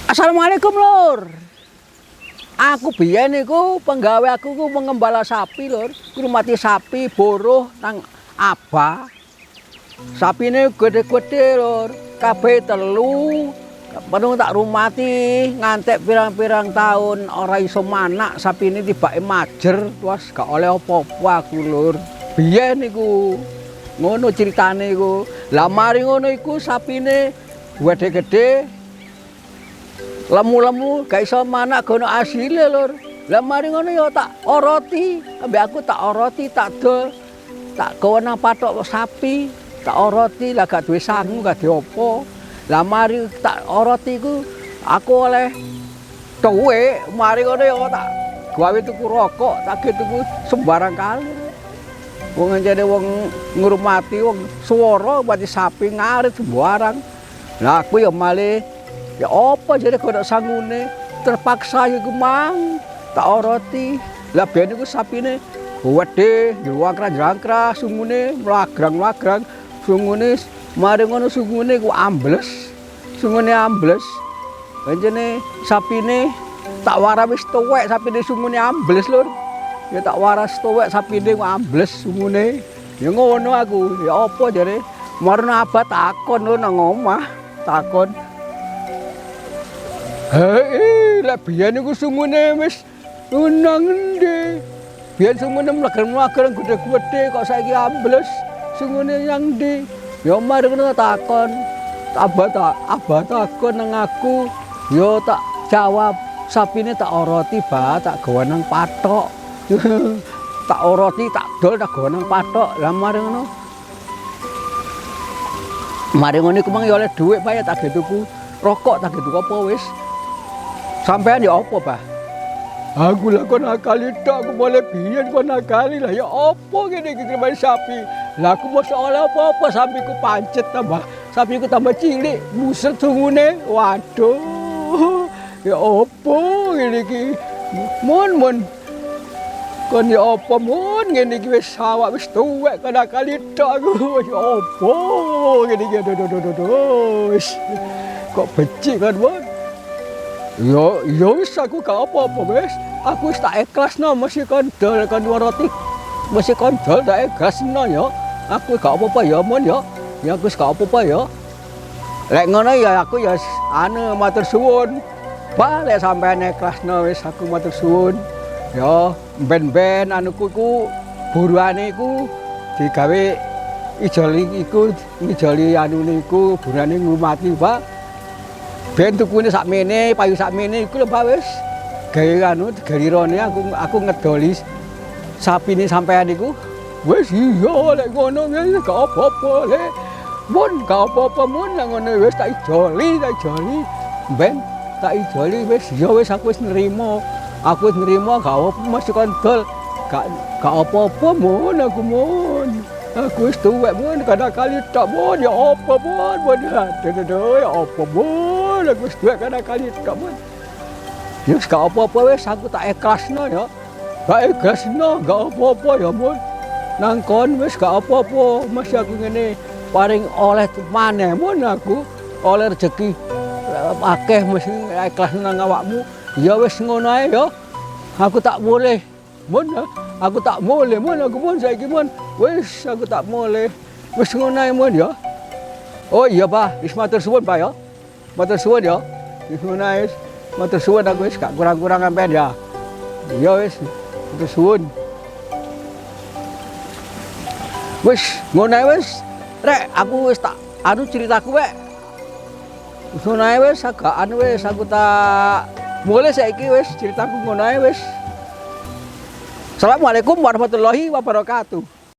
Assalamualaikum Lur. Aku biyen niku penggawe aku ku mengembala sapi Lur. Ngurmati sapi boroh nang Abah. Sapine gede-gede Lur. Kabeh telu. Penuh tak rumati ngantek pirang-pirang tahun ora iso manak sapine tibake majer terus gak oleh apa-apa aku Lur. Biyen niku ngono ceritane iku. Lah mari ngono iku sapine gede-gede lemu-lemu gak iso manak gono asile Lur. Lah mari ngono ya tak oroti, ambek aku tak oroti tak dol. Tak gawe nang patok sapi, tak oroti lah gak duwe sangu gak diopo. Lah mari tak oroti iku aku oleh duwe, mari ngono ya tak gawe tuku rokok, tak tuku sembarang kali. Wong jane wong ngurmati wong swara mati sapi ngarit sembarang. Lah aku ya malih ya apa jadi kok sangune terpaksa iku mang tak oroti. Lah ben iku sapine wedhe jangkrak sungune mlagrang-mlagrang sungune mari ngono sungune ku ambles. Sungune ambles. Pancene sapine tak waras wis tuwek sapine sungune ambles Lur. Ya tak waras tuwek sapine ku ambles sungune. Ya ngono aku. Ya apa jare marno abah takon lho nang omah. Takon hei, lah biyen iku sungune wis nang endi? Biyen sungune mlager-mlager gede-gede kok saiki ambles. Sungune nang endi? Ya mari ngono takon. Abah takon nang aku. Ya tak jawab, sapine tak oroti, Bah, tak gawe nang patok. Tak oroti, tak dol, tak gawe nang patok. Lah mari ngono. Mari ngono iku mang ya oleh dhuwit, Pak, ya tak tuku rokok, tak tuku apa wis. Sampean ya apa, Bah? Aku lah kon nakali tok, aku boleh biyen kon nakali lah ya apa ngene iki kemarin sapi. Lah aku mesti oleh apa-apa sapiku pancet tambah. Sapiku tambah cilik, buset sungune. Waduh. Ya apa ngene iki? Mun kon ya apa mun ngene iki wis awak wis tuwek kon nakali tok aku. Ya apa ngene iki aduh. Kok becik kan, Mun? Ya wis aku gak apa-apa wis. Aku wis tak ikhlasno mesti kondol kon waroti. Mesti kondol tak ikhlasno ya. Aku gak apa-apa ya Mun ya. Ya aku wis gak apa-apa ya. Lek ngono ya aku ya matur suwun. Balik sampean ikhlasno wis aku matur suwun. Ya ben-ben anuku iku buruane iku digawe ijoli iku ijoli anune iku burane ngumati, Pak. Ben tukune sakmene, payu sakmene iku lho Pak wis. Gawe anu garirone aku ngedoli sapine sampean iku. Wis iya lek ngono wis gak apa-apa lek. Mun gak apa-apa mun nang ngono wis tak ijoli. Ben tak ijoli wis ya wis aku wis nrimo. Aku wis nrimo gak apa mesti kondol. Gak apa-apa mun aku mun. Aku wis tuwek mun kadang-kali tok mun ya apa mun. Aduh ya apa mun. Aku wis tuwek kadang-kali tok mun. Ya gak apa-apa wis aku tak ikhlasno ya. Gak ikhlasno gak apa-apa ya mun. Nang kon wis gak apa-apa. Masih aku ngene paling oleh maneh mun aku oleh rezeki akeh mesti ikhlasno nang awakmu. Ya wis ngono ae ya. Aku tak boleh mun. Aku tak boleh mun aku mun saiki mun. Wis aku tak boleh. Wis ngono ae mun ya. Oh iya Pak, wis matur suwun Pak ya. Matur suwun ya. Wis ngono ae. Matur suwun aku wis gak kurang-kurang sampean ya. Ya wis, matur suwun. Wis ngono ae wis. Rek, aku wis tak anu ceritaku wek. Wis ngono ae wis agak anu wis aku tak mulai saiki wis ceritaku ngono ae wis. Assalamualaikum warahmatullahi wabarakatuh.